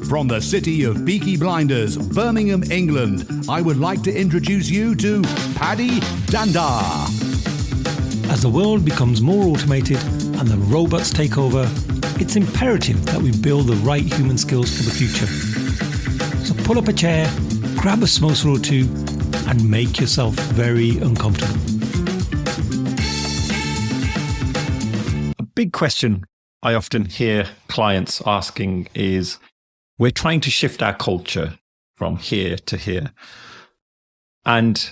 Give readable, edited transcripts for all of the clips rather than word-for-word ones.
From the city of Peaky Blinders, Birmingham, England, I would like to introduce you to Paddy Danda. As the world becomes more automated and the robots take over, it's imperative that we build the right human skills for the future. So pull up a chair, grab a samosa or two, and make yourself very uncomfortable. A big question I often hear clients asking is, we're trying to shift our culture from here to here. And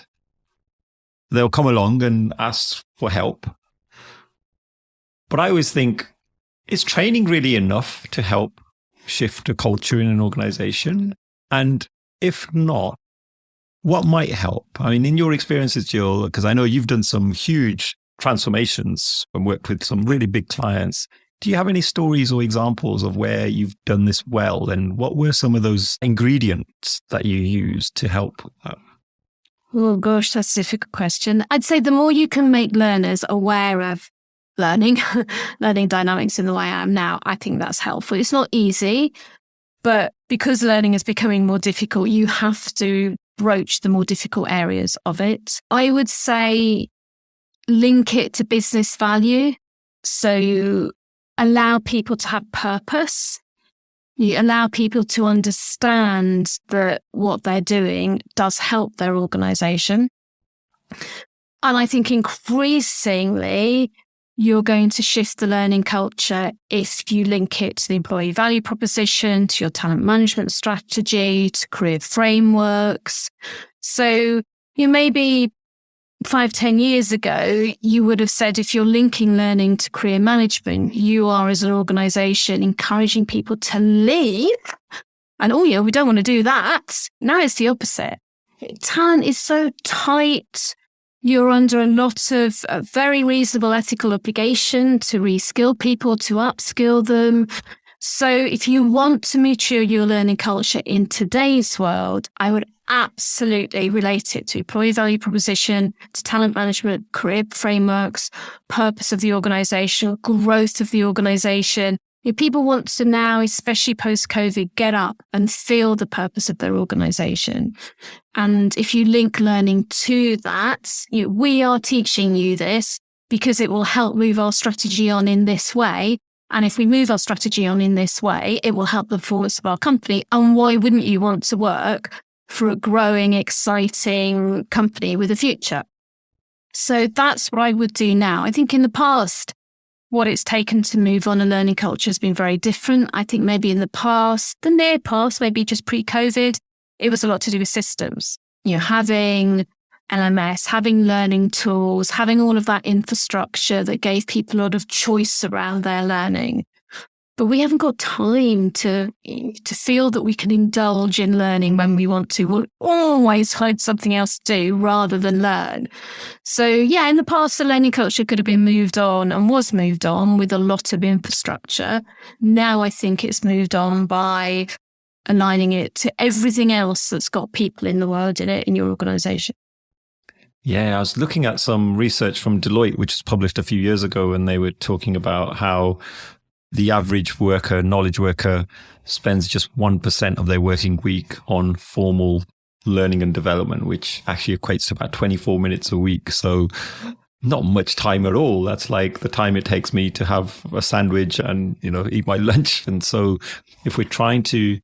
they'll come along and ask for help. But I always think, is training really enough to help shift a culture in an organization? And if not, what might help? I mean, in your experiences, Jill, because I know you've done some huge transformations and worked with some really big clients. Do you have any stories or examples of where you've done this well? And what were some of those ingredients that you used to help with that? Oh gosh, that's a difficult question. I'd say the more you can make learners aware of learning dynamics in the way I am now, I think that's helpful. It's not easy, but because learning is becoming more difficult, you have to broach the more difficult areas of it. I would say link it to business value. So you allow people to have purpose. You allow people to understand that what they're doing does help their organization. And I think increasingly, you're going to shift the learning culture if you link it to the employee value proposition, to your talent management strategy, to career frameworks. So you maybe 5-10 years ago, you would have said if you're linking learning to career management, you are as an organization encouraging people to leave. And we don't want to do that. Now it's the opposite. Talent is so tight. You're under a lot of very reasonable ethical obligation to reskill people, to upskill them. So if you want to mature your learning culture in today's world, I would absolutely relate it to employee value proposition, to talent management, career frameworks, purpose of the organization, growth of the organization. If people want to now, especially post-COVID, get up and feel the purpose of their organization. And if you link learning to that, we are teaching you this because it will help move our strategy on in this way. And if we move our strategy on in this way, it will help the performance of our company. And why wouldn't you want to work for a growing, exciting company with a future? So that's what I would do now. I think in the past, what it's taken to move on a learning culture has been very different. I think maybe in the past, the near past, maybe just pre-COVID, it was a lot to do with systems. Having LMS, having learning tools, having all of that infrastructure that gave people a lot of choice around their learning. But we haven't got time to feel that we can indulge in learning when we want to. We'll always find something else to do rather than learn. So yeah, in the past, the learning culture could have been moved on and was moved on with a lot of infrastructure. Now I think it's moved on by aligning it to everything else that's got people in the world in it, in your organization. Yeah, I was looking at some research from Deloitte, which was published a few years ago, and they were talking about how the average worker, knowledge worker, spends just 1% of their working week on formal learning and development, which actually equates to about 24 minutes a week. So not much time at all. That's like the time it takes me to have a sandwich and, eat my lunch. And so if we're trying to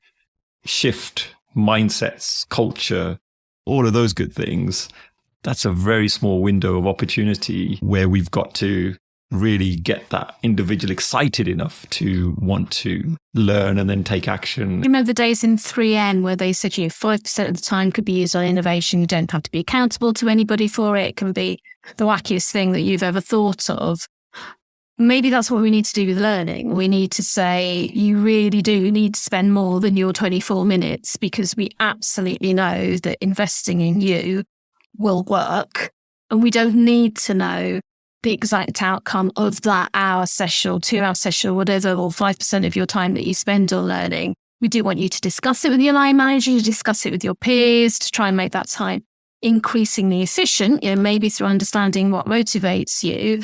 shift mindsets, culture, all of those good things, that's a very small window of opportunity where we've got to really get that individual excited enough to want to learn and then take action. Remember the days in 3N where they said 5% of the time could be used on innovation. You don't have to be accountable to anybody for it. It can be the wackiest thing that you've ever thought of. Maybe that's what we need to do with learning. We need to say, you really do need to spend more than your 24 minutes because we absolutely know that investing in you will work. And we don't need to know the exact outcome of that hour session or 2-hour session, whatever, or 5% of your time that you spend on learning. We do want you to discuss it with your line manager, to discuss it with your peers, to try and make that time increasingly efficient, maybe through understanding what motivates you.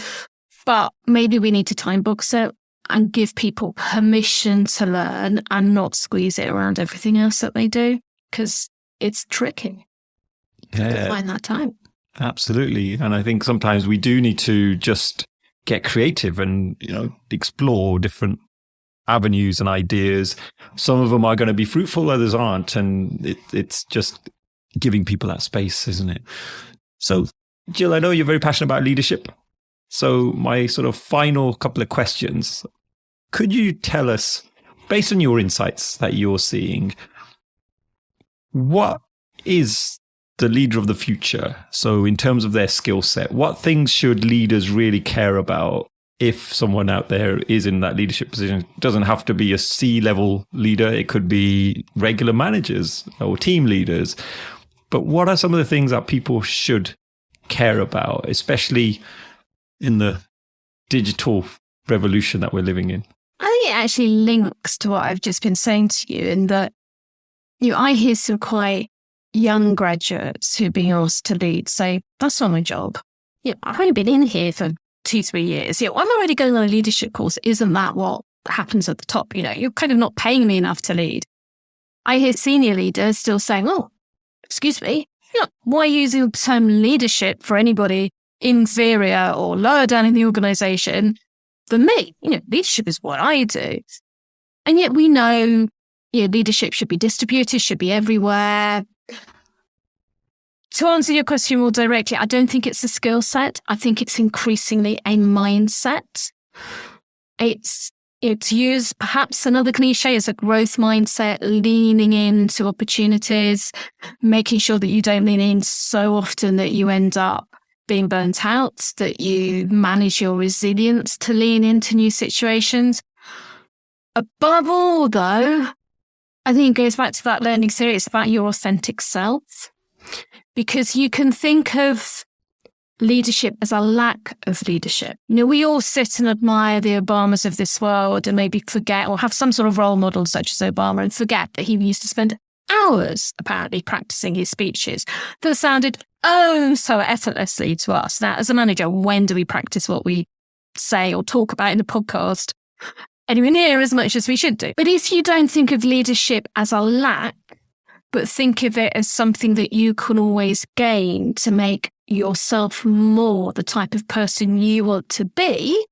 But maybe we need to time box it. and give people permission to learn and not squeeze it around everything else that they do, because it's tricky to find that time. Absolutely. And I think sometimes we do need to just get creative and, explore different avenues and ideas. Some of them are going to be fruitful, others aren't. And it's just giving people that space, isn't it? So, Jill, I know you're very passionate about leadership. So my sort of final couple of questions, could you tell us, based on your insights that you're seeing, what is the leader of the future? So in terms of their skill set, what things should leaders really care about if someone out there is in that leadership position? It doesn't have to be a C-level leader. It could be regular managers or team leaders. But what are some of the things that people should care about, especially in the digital revolution that we're living in? I think it actually links to what I've just been saying to you, in that I hear some quite young graduates who are being asked to lead say, that's not my job. I've only been in here for 2-3 years. I'm already going on a leadership course. Isn't that what happens at the top? You're kind of not paying me enough to lead. I hear senior leaders still saying, oh, excuse me, why are you using the term leadership for anybody inferior or lower down in the organization than me? Leadership is what I do. And yet we know, leadership should be distributed, should be everywhere. To answer your question more directly, I don't think it's a skill set. I think it's increasingly a mindset. It's to use perhaps another cliche as a growth mindset, leaning into opportunities, making sure that you don't lean in so often that you end up being burnt out, that you manage your resilience to lean into new situations. Above all, though, I think it goes back to that learning series about your authentic self. Because you can think of leadership as a lack of leadership. We all sit and admire the Obamas of this world and maybe forget, or have some sort of role model such as Obama, and forget that he used to spend hours apparently practicing his speeches that sounded so effortlessly to us. Now, as a manager, when do we practice what we say or talk about in the podcast anywhere near as much as we should do? But if you don't think of leadership as a lack, but think of it as something that you can always gain to make yourself more the type of person you want to be,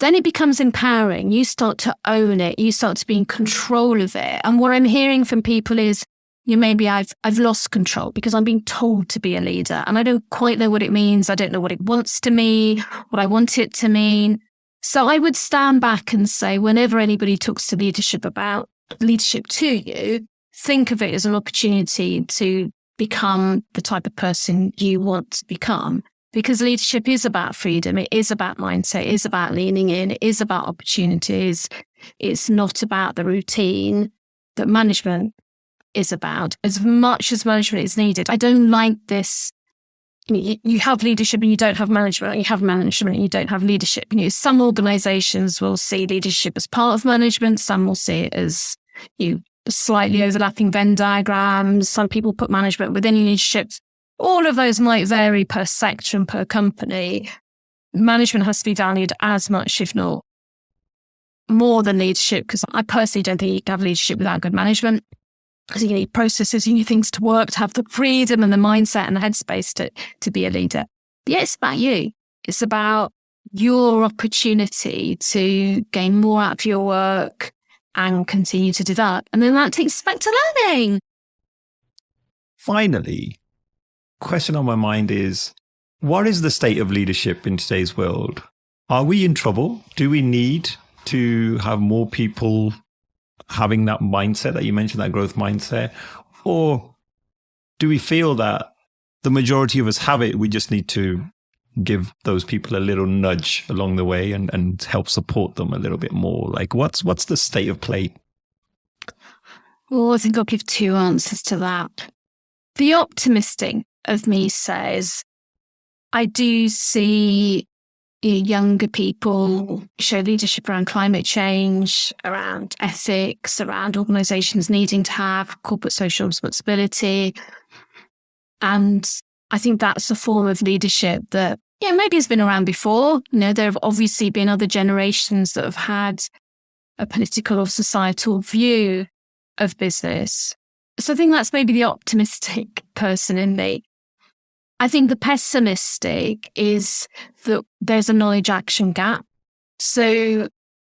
then it becomes empowering. You start to own it. You start to be in control of it. And what I'm hearing from people is, maybe I've lost control because I'm being told to be a leader and I don't quite know what it means. I don't know what it wants to mean, what I want it to mean. So I would stand back and say, whenever anybody talks to leadership about leadership to you, think of it as an opportunity to become the type of person you want to become. Because leadership is about freedom. It is about mindset. It is about leaning in. It is about opportunities. It's not about the routine that management is about. As much as management is needed, I don't like this. You have leadership and you don't have management. You have management and you don't have leadership. Some organizations will see leadership as part of management. Some will see it as slightly overlapping Venn diagrams. Some people put management within leadership. All of those might vary per sector and per company. Management has to be valued as much, if not more than leadership, because I personally don't think you can have leadership without good management. I think you need processes, you need things to work, to have the freedom and the mindset and the headspace to be a leader. But yeah, it's about you. It's about your opportunity to gain more out of your work and continue to develop. And then that takes us back to learning. Finally, question on my mind is, what is the state of leadership in today's world? Are we in trouble? Do we need to have more people having that mindset that you mentioned, that growth mindset? Or do we feel that the majority of us have it? We just need to give those people a little nudge along the way and help support them a little bit more. Like, what's the state of play? Well, I think I'll give two answers to that. The optimistic of me says, I do see younger people show leadership around climate change, around ethics, around organizations needing to have corporate social responsibility. And I think that's a form of leadership that yeah, maybe it's been around before. There have obviously been other generations that have had a political or societal view of business. So I think that's maybe the optimistic person in me. I think the pessimistic is that there's a knowledge action gap. So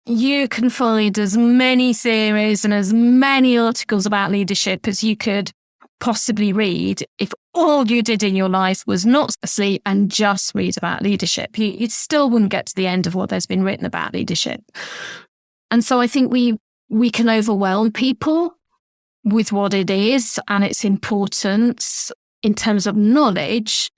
you can find as many theories and as many articles about leadership as you could possibly read if all you did in your life was not sleep and just read about leadership. You still wouldn't get to the end of what there's been written about leadership. And so I think we can overwhelm people with what it is and its importance in terms of knowledge,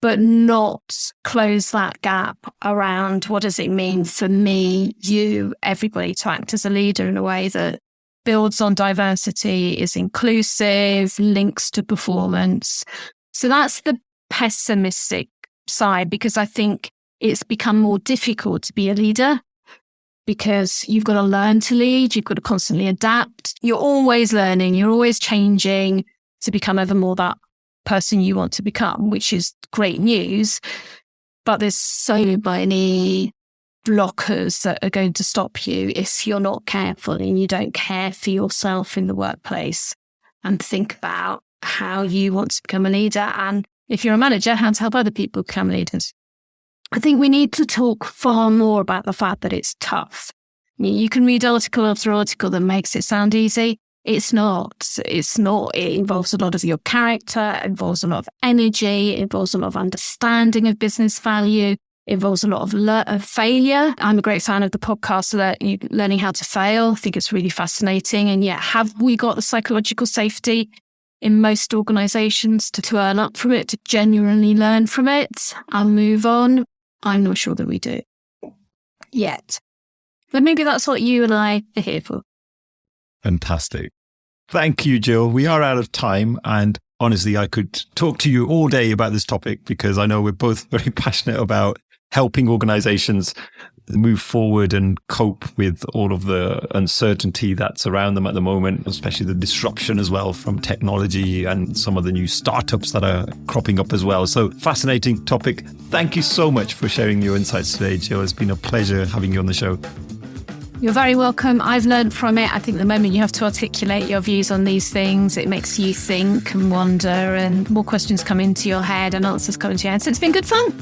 but not close that gap around what does it mean for me, you, everybody to act as a leader in a way that builds on diversity, is inclusive, links to performance. So that's the pessimistic side, because I think it's become more difficult to be a leader because you've got to learn to lead, you've got to constantly adapt. You're always learning, you're always changing to become ever more that person you want to become, which is great news. But there's so many blockers that are going to stop you if you're not careful and you don't care for yourself in the workplace and think about how you want to become a leader. And if you're a manager, how to help other people become leaders. I think we need to talk far more about the fact that it's tough. You can read article after article that makes it sound easy. It's not. It's not. It involves a lot of your character, it involves a lot of energy, it involves a lot of understanding of business value, it involves a lot of failure. I'm a great fan of the podcast, Learning How to Fail. I think it's really fascinating. And yet, have we got the psychological safety in most organisations to earn up from it, to genuinely learn from it and move on? I'm not sure that we do yet. But maybe that's what you and I are here for. Fantastic. Thank you, Jill. We are out of time. And honestly, I could talk to you all day about this topic because I know we're both very passionate about helping organizations move forward and cope with all of the uncertainty that's around them at the moment, especially the disruption as well from technology and some of the new startups that are cropping up as well. So fascinating topic. Thank you so much for sharing your insights today, Jill. It's been a pleasure having you on the show. You're very welcome. I've learned from it. I think the moment you have to articulate your views on these things, it makes you think and wonder, and more questions come into your head and answers come into your head. So it's been good fun.